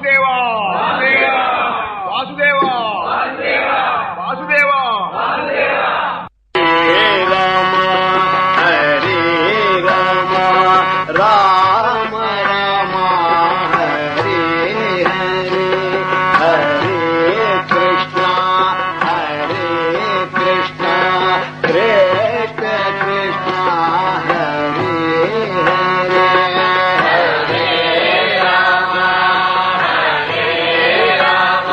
Vasudeva Vasudeva Vasudeva Hare Ram Ram Ram Hare Hare Hare Krishna Krishna Krishna Hare Hare Hare Ram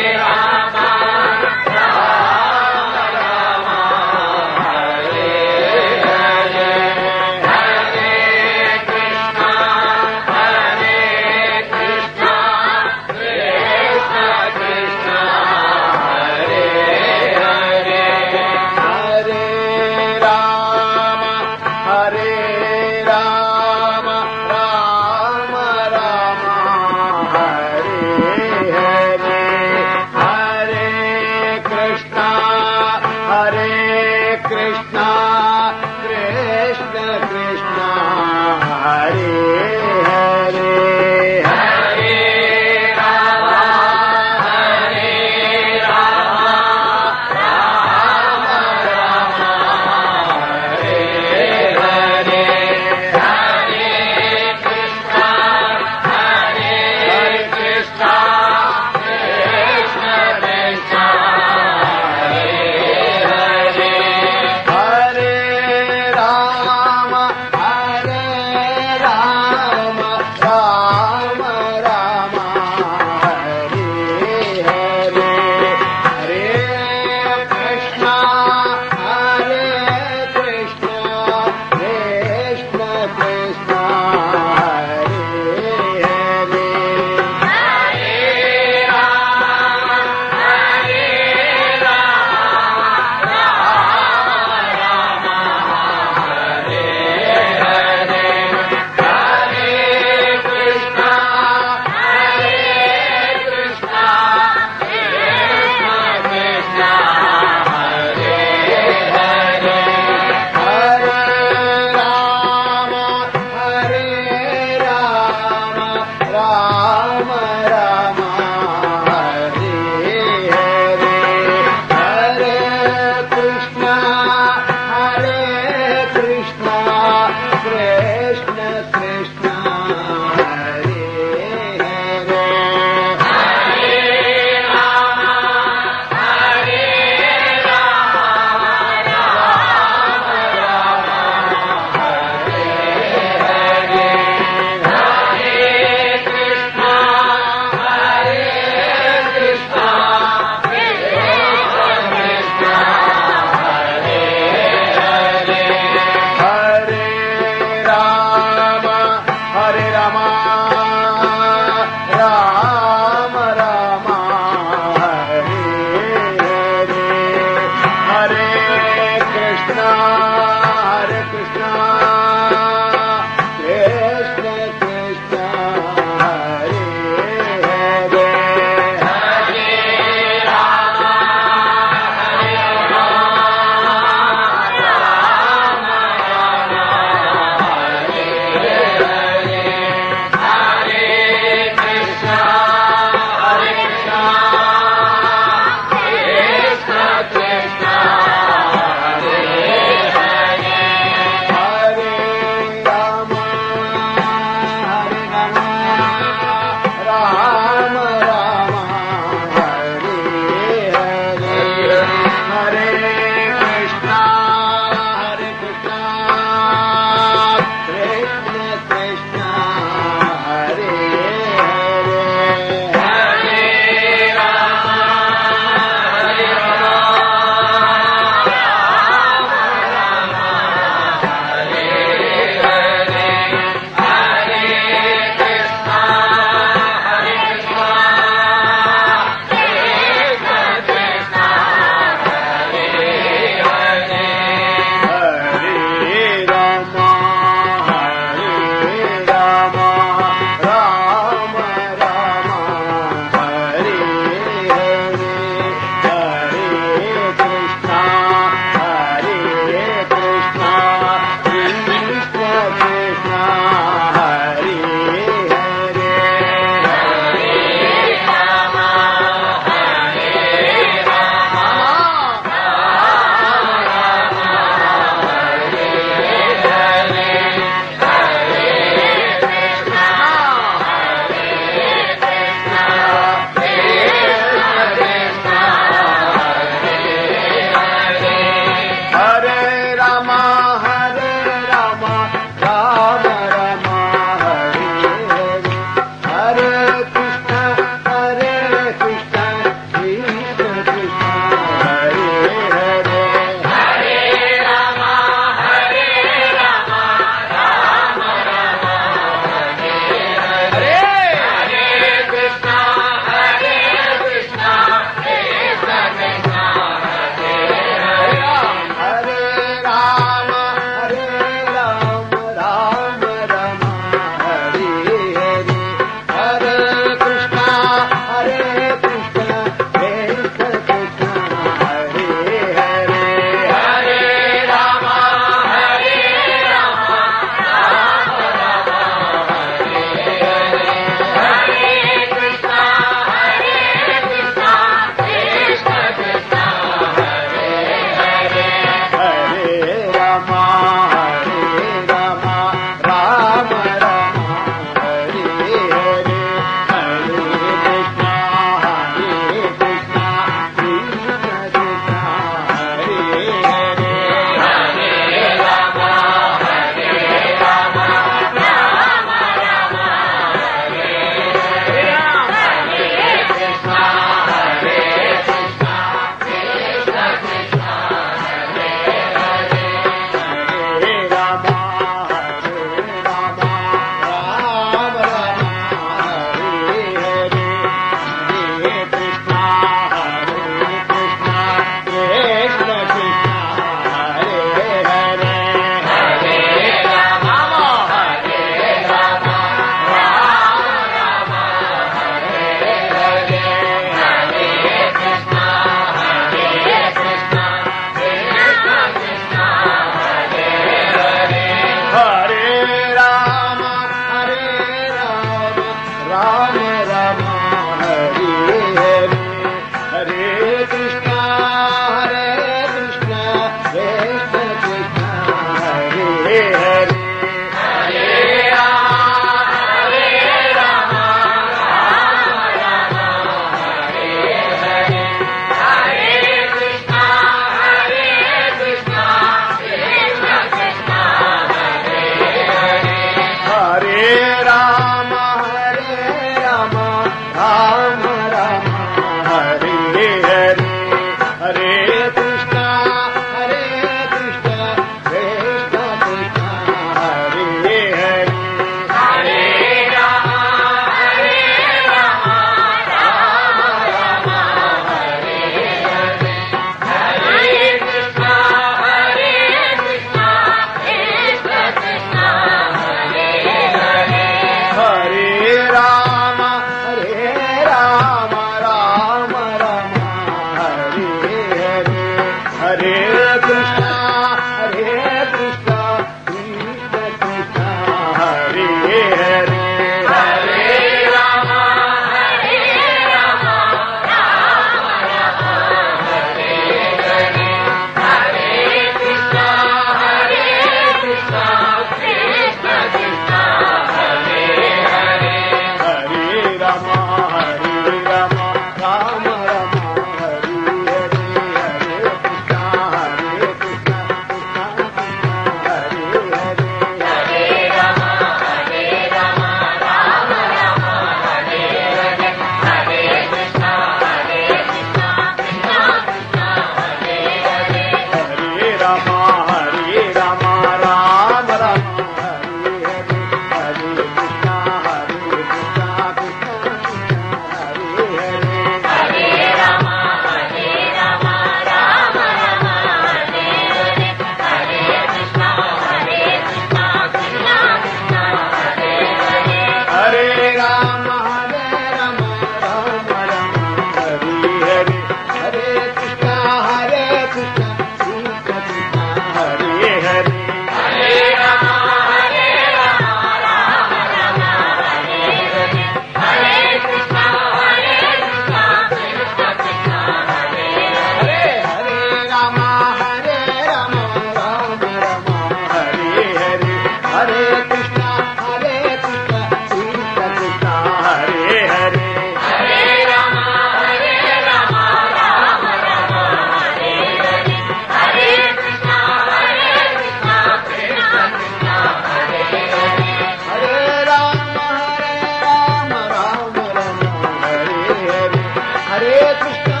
Hare Krishna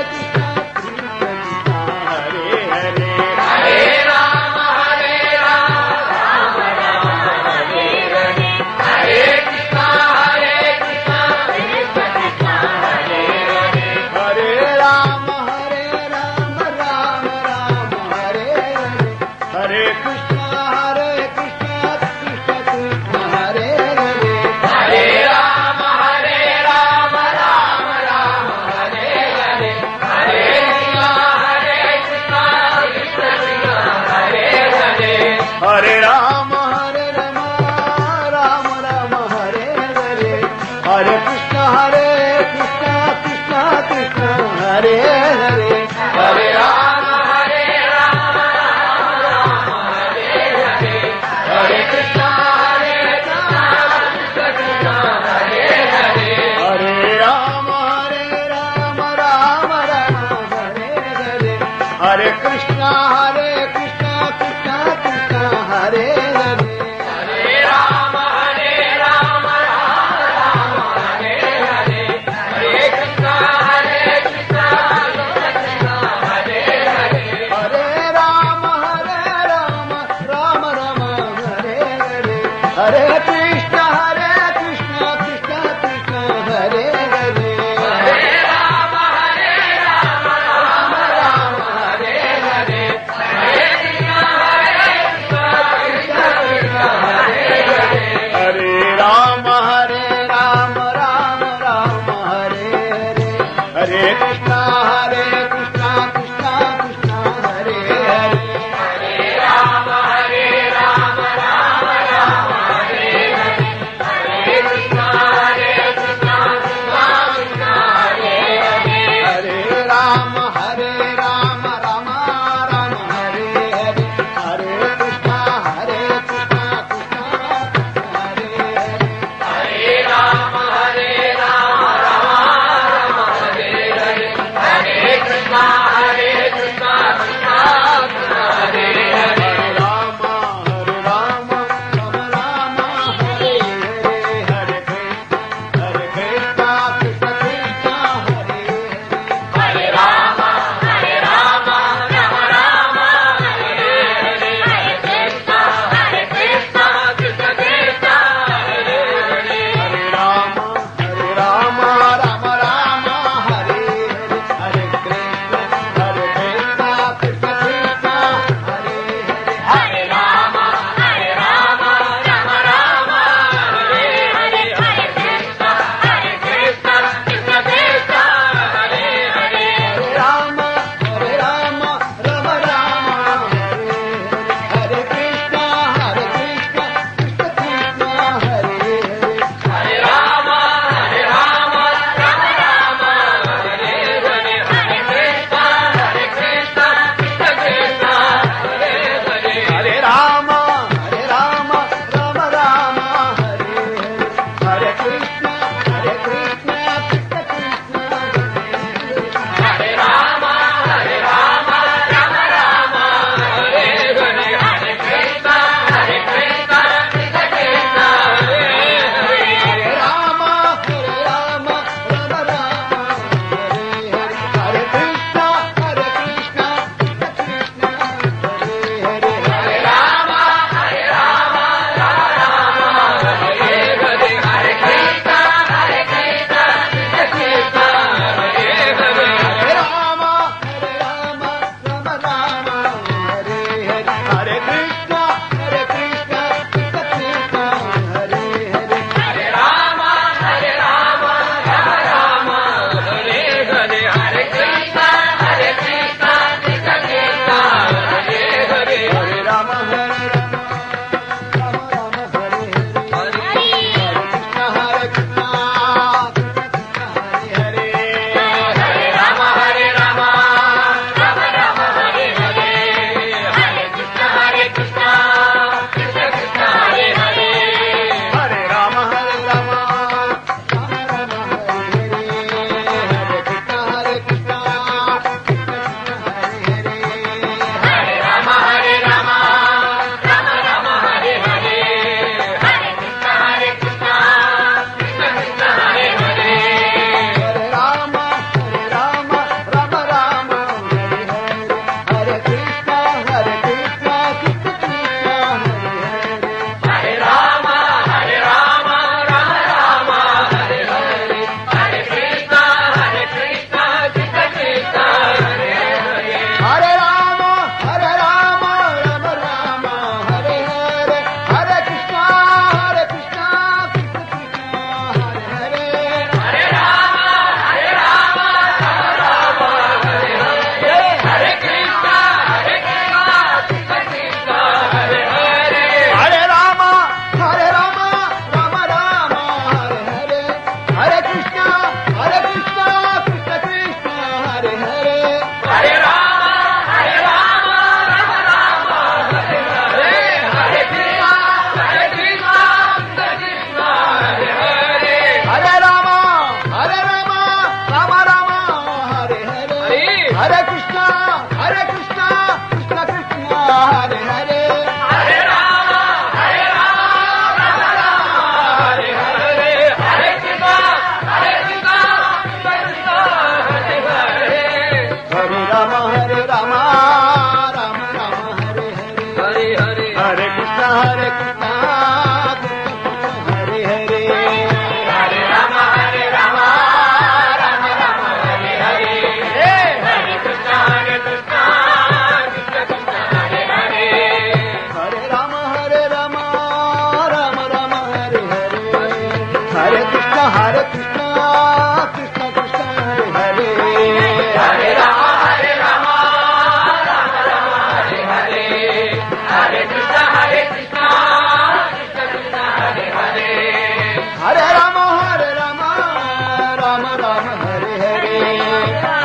Krishna Krishna Hare Hare Hare Ram Ram Ram Hare Hare Hare Krishna Krishna Krishna Hare Hare Hare Ram Ram Ram Hare Hare Hare Krishna Krishna Krishna Krishna Hare Hare Hare Ram Ram Ram Hare Hare Hare Krishna Krishna Krishna Hare Hare Hare Ram Ram Ram Hare Hare Hare Krishna Krishna Krishna Krishna Hare Hare Hare Ram Ram Hare Hare Hare Krishna Krishna Krishna Hare Hare Hare Ram Ram Ram Hare Hare Hare Krishna Krishna Krishna Krishna Hare Hare Hare Ram Ram Hare Hare Hare Krishna Krishna Krishna Hare Hare Hare Ram Ram Ram Hare Hare Hare Krishna Krishna Krishna Krishna Hare Hare Hare Ram Ram Ram Hare Hare Hare Krishna Krishna Krishna Hare Hare Hare Ram Ram Ram Hare Hare Hare Krishna Krishna Krishna Krishna Hare Hare Hare Ram Ram Ram Hare Hare Hare Krishna Krishna Krishna Hare Hare Hare Ram Ram Ram Hare Hare Hare Krishna Krishna Krishna Hare Hare Hare Ram Ram Ram Hare Hare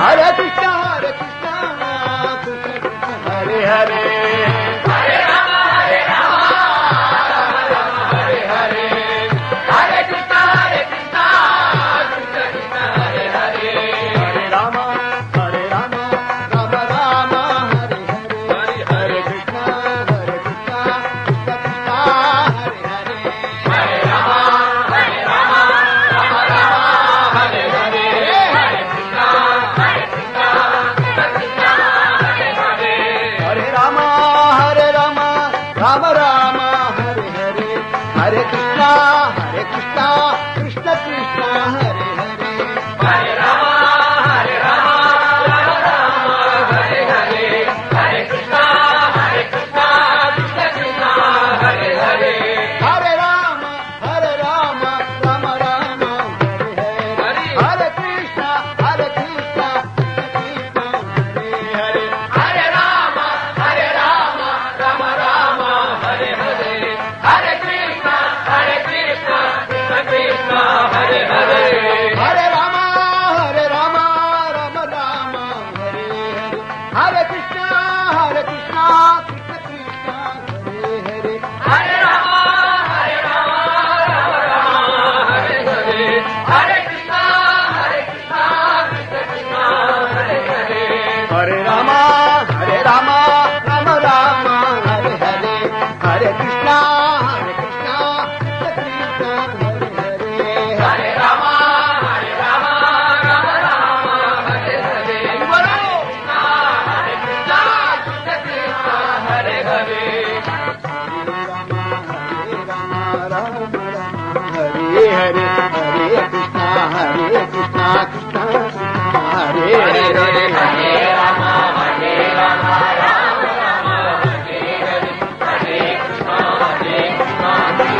Hare Krishna Krishna Krishna Hare Hare Hare Ram Hare Ram Hare Hare Hare Krishna Krishna Krishna Hare Hare Hare Ram Ram Ram Hare Hare Hare Krishna Krishna Krishna Hare Hare Hare Ram Hare Ram Ram Ram Hare Hare Hare Krishna Krishna Krishna Hare Hare Hare Ram Ram Ram Hare Hare Hare Krishna Krishna Krishna Hare Hare Hare Ram Hare Ram Ram Ram Hare Hare Hare Krishna Krishna Krishna Hare Hare Hare Ram Ram Ram Hare Hare Hare Krishna Krishna Krishna Hare Hare Hare Ram Ram Ram Hare Hare Hare Krishna Krishna Krishna Hare Hare Hare Ram Ram Ram Hare Hare Hare Krishna Krishna Krishna Hare Hare Hare Ram Ram Ram Hare Hare Hare Krishna Krishna Krishna Hare Hare Hare Ram Ram Ram Hare Hare Hare Krishna Krishna Krishna Hare Hare Hare Ram Ram Ram Hare Hare Hare Krishna Krishna Hare Hare Hare Hare Hare Krishna Krishna Hare Hare Hare Hare Hare Ram Hare Ram Ram Ram Hare Hare Hare Krishna Krishna Krishna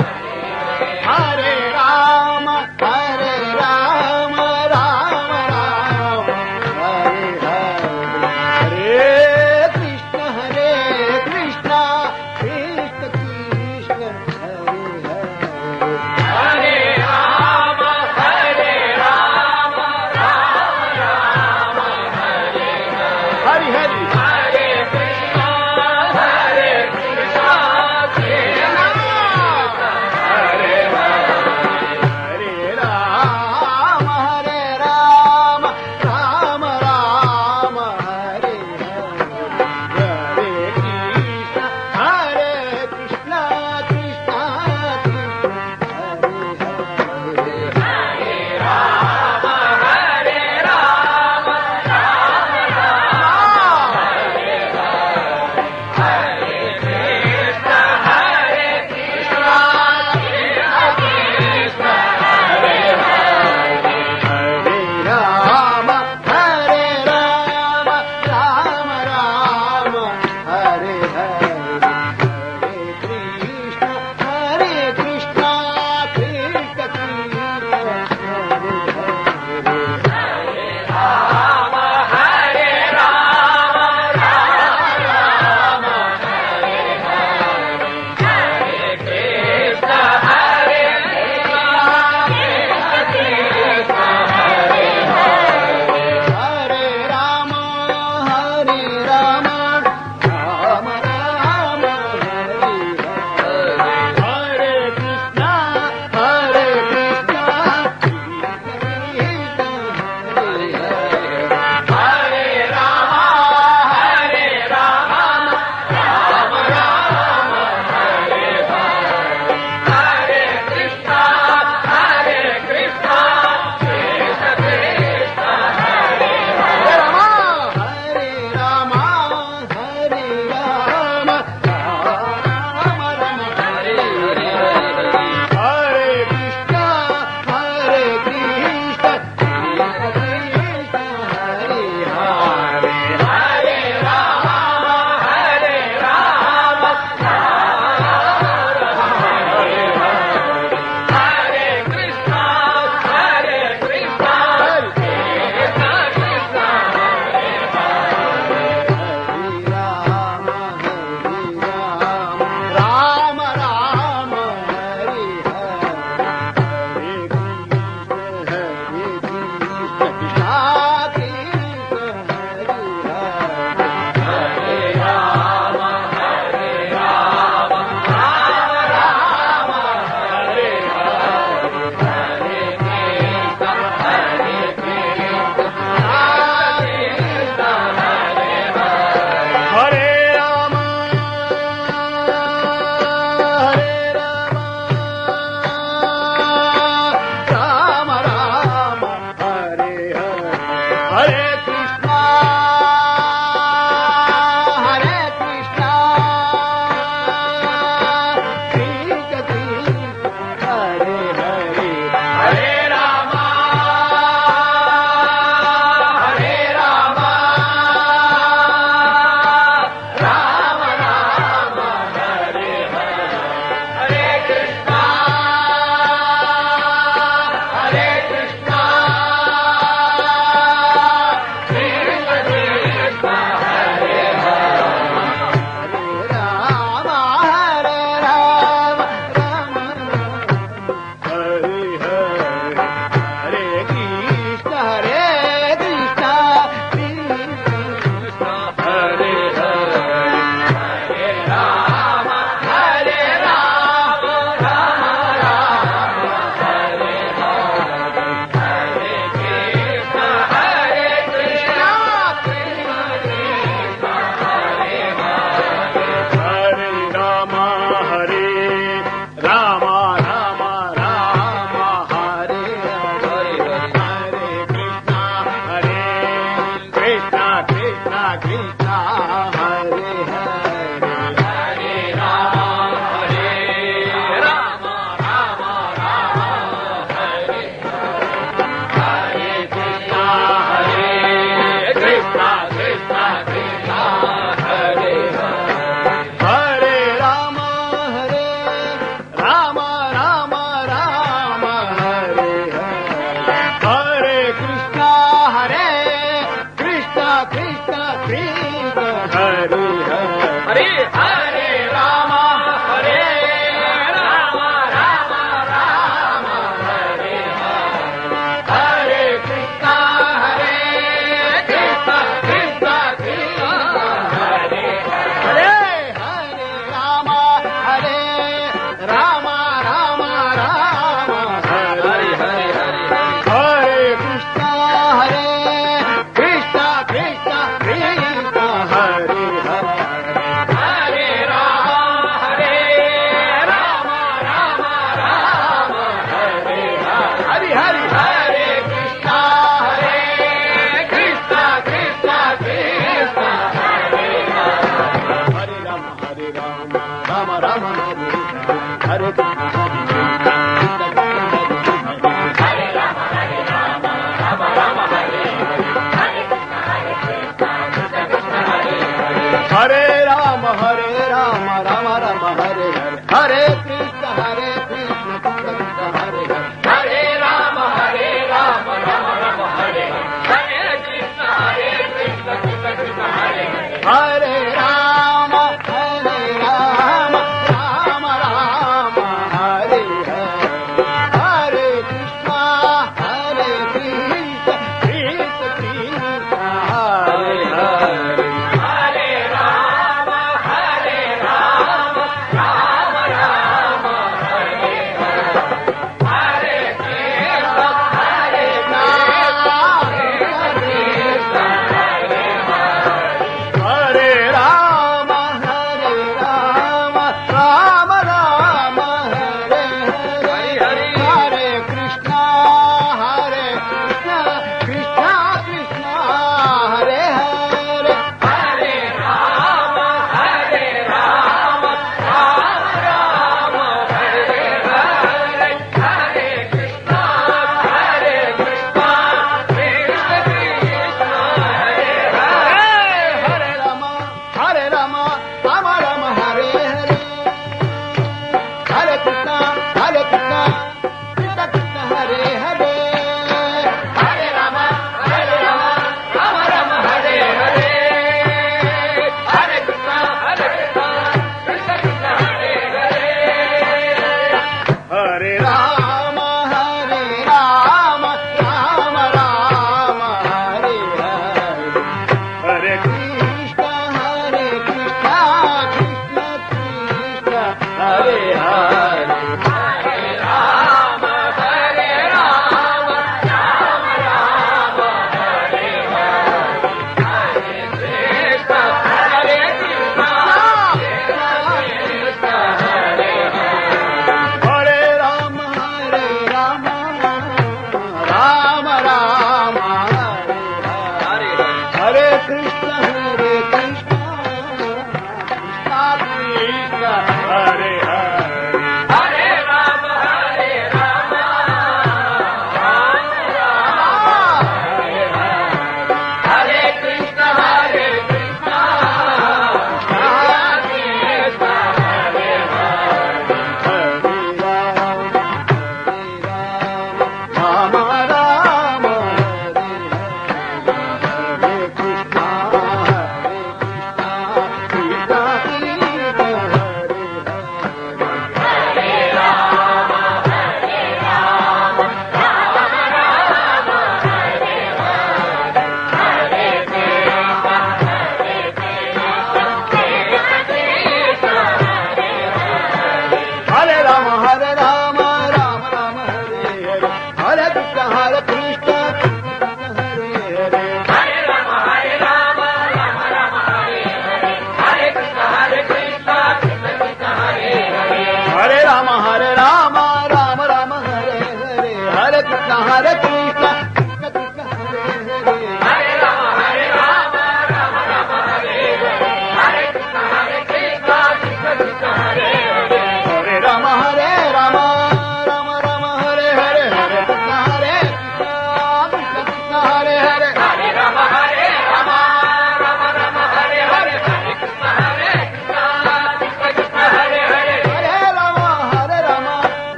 Hare Ram Ram Ram Hare Hare Hare Krishna Krishna Krishna Hare Hare Hare Ram Ram Ram Hare Hari Hari Hare Krishna Krishna Hare Hare Ram Ram Ram Hare Hare Hare Krishna Krishna Hare Hare Ram Hare Ram Ram Ram Hare Krishna Krishna Krishna Hare Hare Ram Ram Ram Hare Hare Hare Krishna Krishna Krishna Hare Hare Ram Hare Ram Ram Ram Hare Hare Krishna Krishna Hare Hare Hare Ram Ram Ram Hare Hare Krishna Krishna Hare Hare Hare Ram Ram Ram Hare Hare Hare Krishna Krishna Krishna Krishna Hare Hare Ram Ram Hare Hare Hare Krishna Krishna Hare Hare Hare Ram Hare Krishna Krishna Krishna Krishna Hare Ram Ram Hare Hare Krishna Krishna Krishna Hare Hare Hare Ram Ram Ram Hare Hare Krishna Krishna Krishna Hare Hare Ram Ram Ram Ram Hare Hare Hare Krishna Krishna Krishna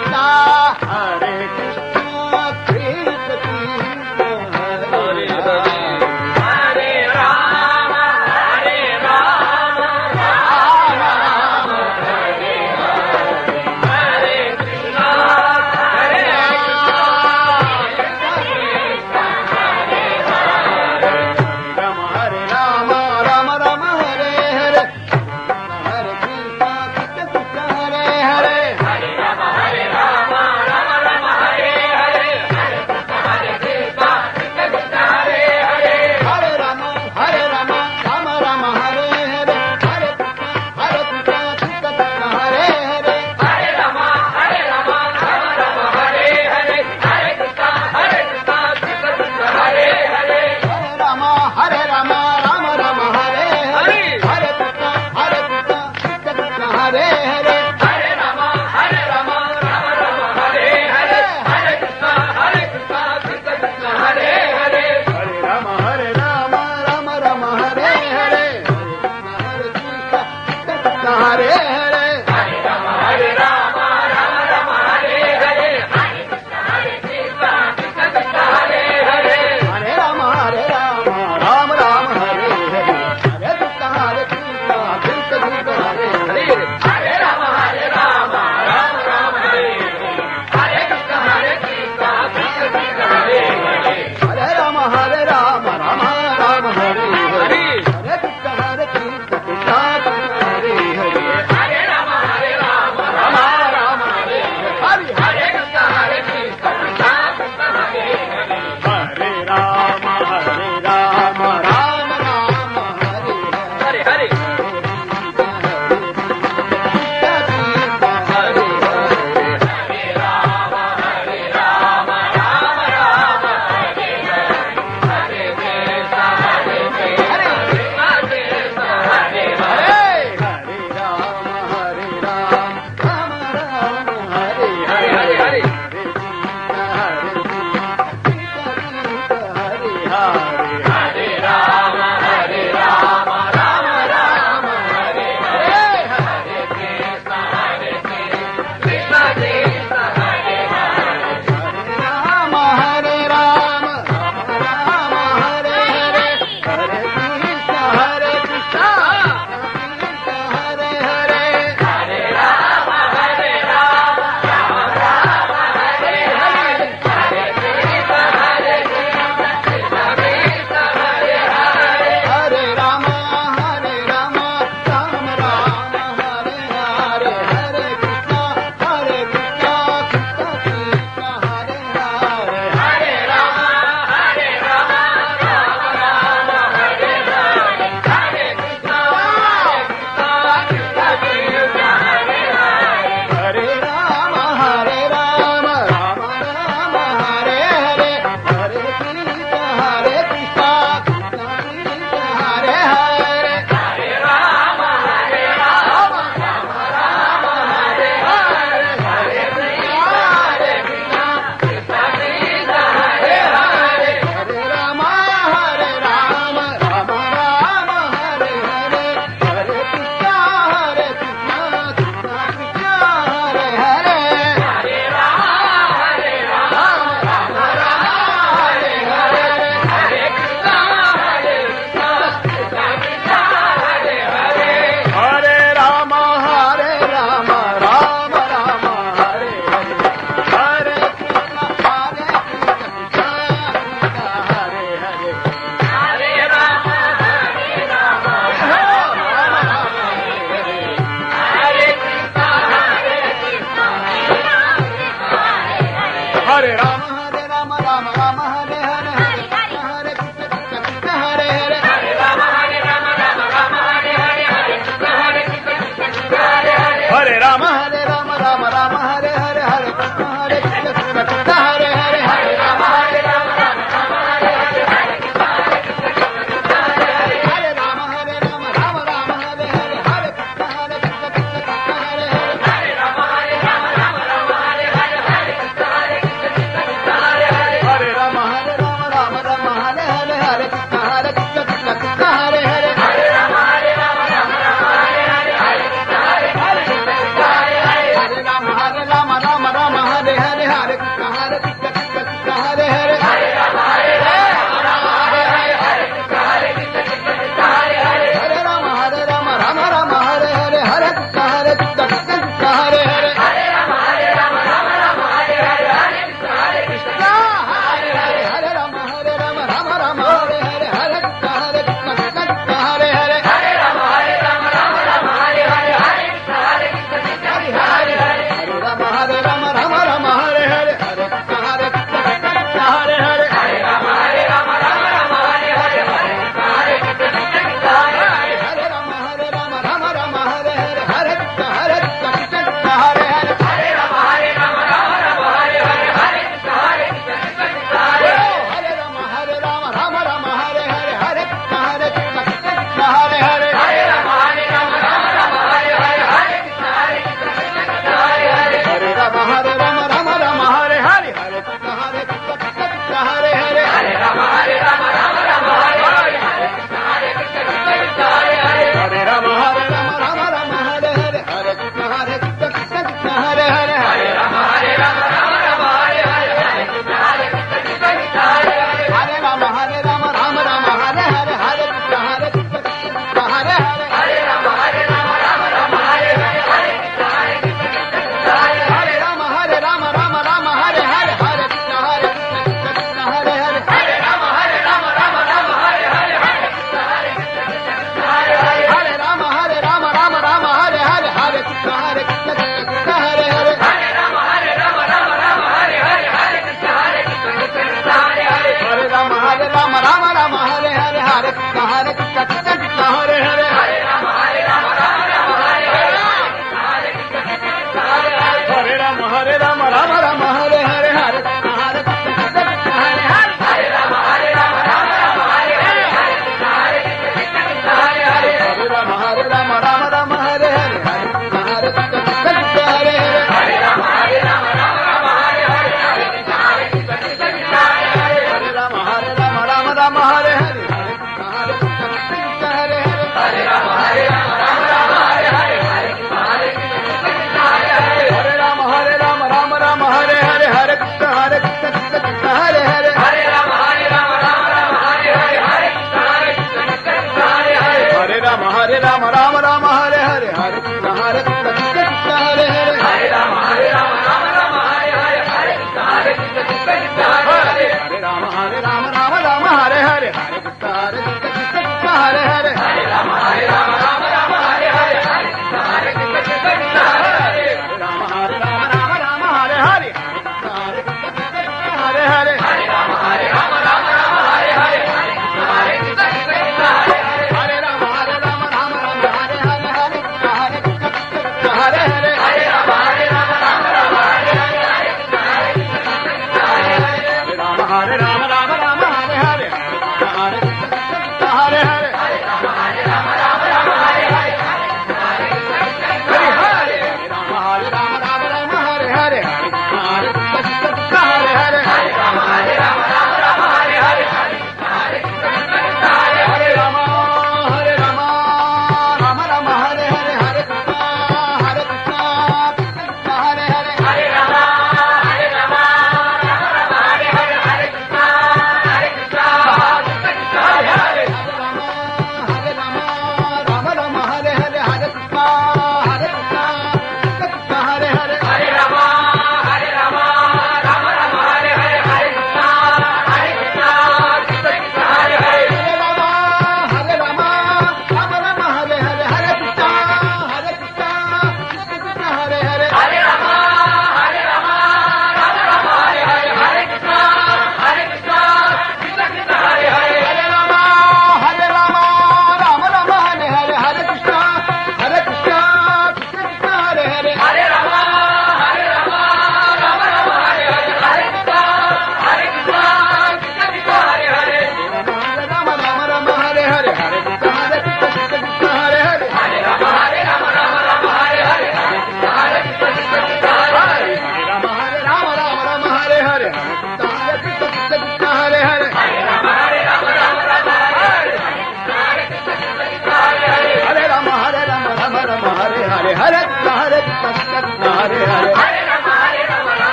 Krishna Hare Krishna Krishna Krishna Hare Hare Hare Ram Ram Ram Hare Hare Hare Krishna Hare Ram Hare Ram Ram Ram Hare Hare Hare Krishna Krishna Krishna Hare Hare Hare Ram Ram Ram Hare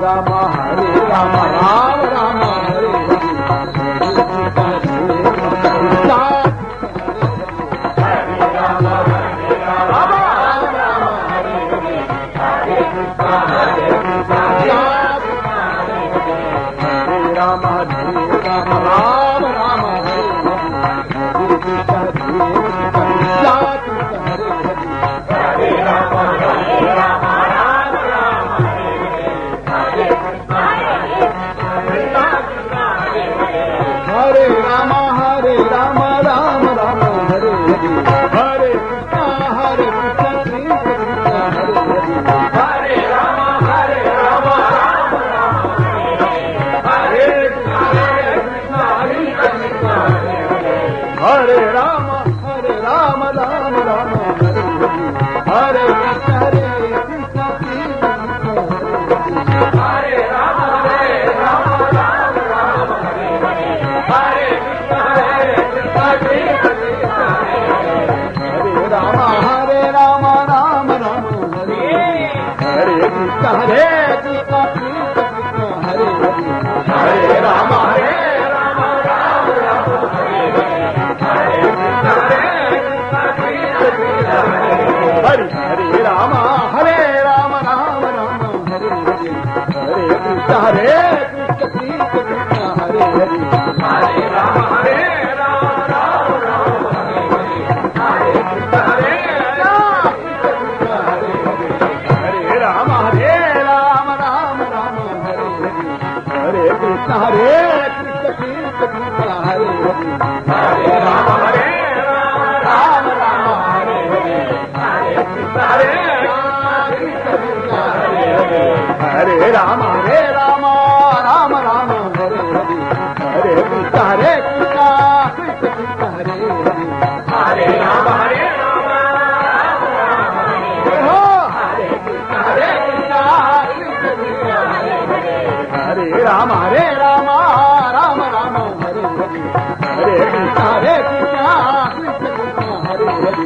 Ram Hare Ram Ram Ram Hare Ram Ram Ram Hare Hare Ram Ram Ram Hare Hare Krishna Shri Krishna Hare Hare Ram Ram Hare Hare Ram Ram Ram Hare Hare Krishna Shri Krishna Hare Ram Hare Ram Ram Ram Hare Hare Krishna Hare Krishna Krishna Hare Hare Ram Ram Ram Hare Hare Krishna Hare Hare Ram Ram Ram Hare Hare Krishna Hare Krishna Krishna Hare Hare Ram Hare Krishna Hare Krishna Krishna Hare Hare Ram Ram Hare Hare Krishna Hare Hare Ram Ram Ram Hare Hare Krishna Hare Krishna Krishna Hare Hare Ram Hare Ram Hare Ram Ram Ram Hare Hare Krishna Krishna Krishna Hare Hare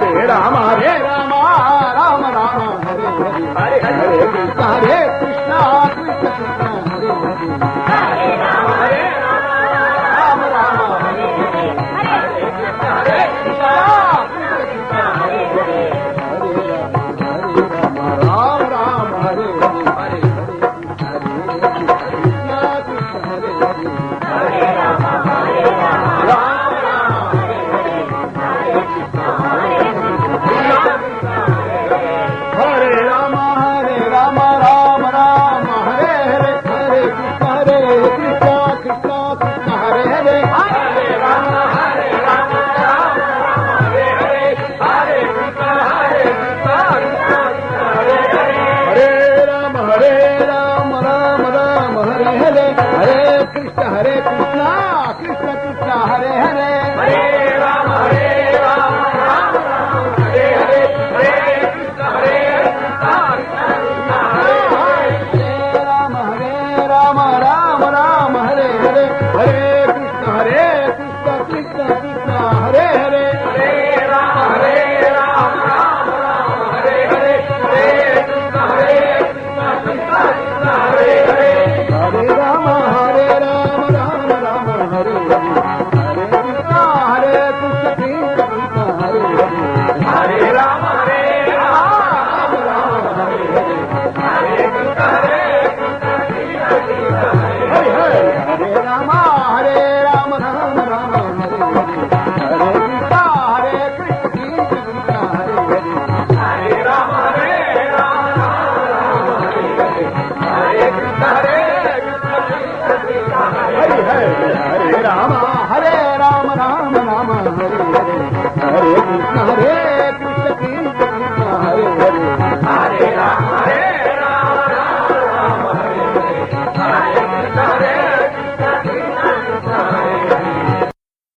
Ram Hare Hare Ram Ram Ram Hare Hare Hare Krishna Krishna Krishna Hare Hare Ram Ram Hare Hare Ram Ram Hare Hare Hare Ram Ram Ram Hare Hare Hare Krishna Krishna Krishna Hare Hare Hare Ram Ram Hare Hare Hare Krishna Hare Ram Ram Ram Hare Hare Hare Krishna Krishna Krishna Hare Hare Hare Ram Ram Hare Hare Hare Krishna Ram Ram Hare Hare Hare Krishna Krishna Krishna Hare Hare Hare Ram Ram Hare Hare Hare Krishna Krishna Krishna Hare Hare Hare Ram Ram Ram Hare Hare Hare Krishna Krishna Krishna Hare Hare Hare Ram Ram Hare Hare Hare Krishna Hare Hare Ram Ram Ram Hare Hare Hare Krishna Krishna Hare Hare Hare Ram Ram Hare Hare Hare Krishna Hare Hare Ram Ram Ram Hare Hare Hare Krishna Krishna Hare Hare Hare Ram Ram Ram Hare Hare Hare Krishna Hare